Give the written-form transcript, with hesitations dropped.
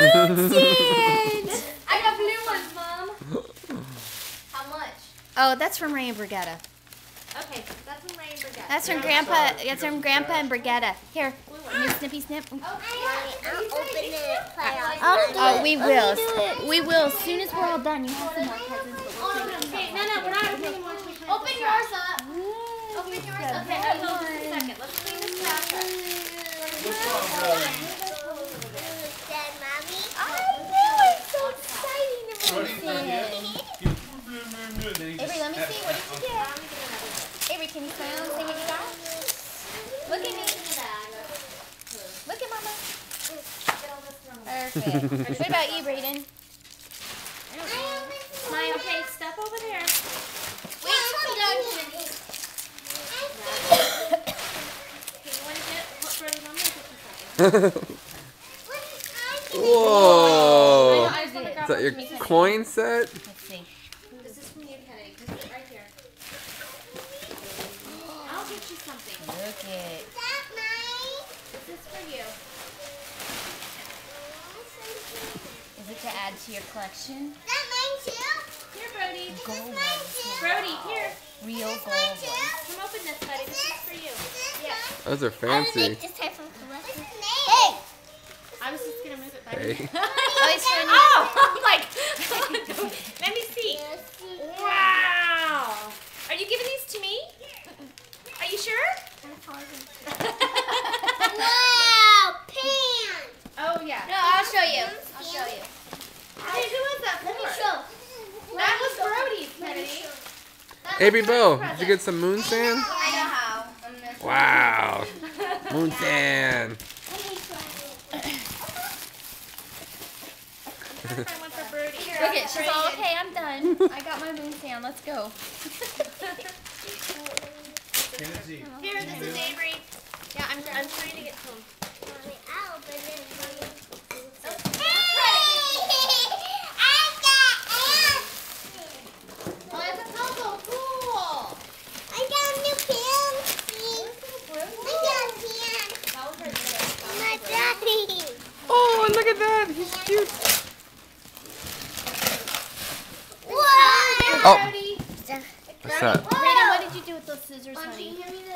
Vincent! I got blue ones, Mom. How much? Oh, that's from Ray and Brigetta. Okay, that's from Ray and Brigetta. That's from Grandpa. That's from Grandpa and Brigetta. Here, snippy snip. Oh, I'll open it. Oh, we will. We will as soon as we're all done. You have some more presents. okay, no, we're not opening more. Open yours up. Open yours up. Okay, hold on just a second. Let's clean this trash up. I know, it's so exciting to Avery, let me see. What did you get? Avery, can you smile and see what you got? Look at me. Look at Mama. Perfect. What about you, Brayden? Smile. Okay, step over there. Wait till I'm done. Okay, you want to get what Brody Mama is? Whoa! I just want to grab Is that one your for me, Kennedy. coin set? Let's see. This is from you, Kennedy. This is right here. I'll get you something. Look it. This is for you. Is it to add to your collection? Here, Brody. Gold ones. Brody, here. Real gold ones. Come open this, buddy. This is for you. Yeah. Those are fancy. Hey! I was just going to move it back. Hey. Oh, it's from you. Oh, I'm like, let me see. Wow. Are you giving these to me? Are you sure? Wow, pants! Oh, yeah. No, I'll show you. I'll show you. Hey, who was that for? Let me show. That was Brody's, Kennedy. Avery Bo, did you get some moon sand? I know how. Wow. Moon sand. I went for Brody. Look it, she's all okay. I'm done. I got my moon sand. Let's go. Here, this is Avery. Yeah, I'm trying to get home. I'll open it for you. Oh, it's a puzzle. Cool. I got new pants. I got pants. My daddy. Oh, look at that. He's cute. Whoa! Oh, what's that? Brayden, what did you do with those scissors, Can honey? you hand me the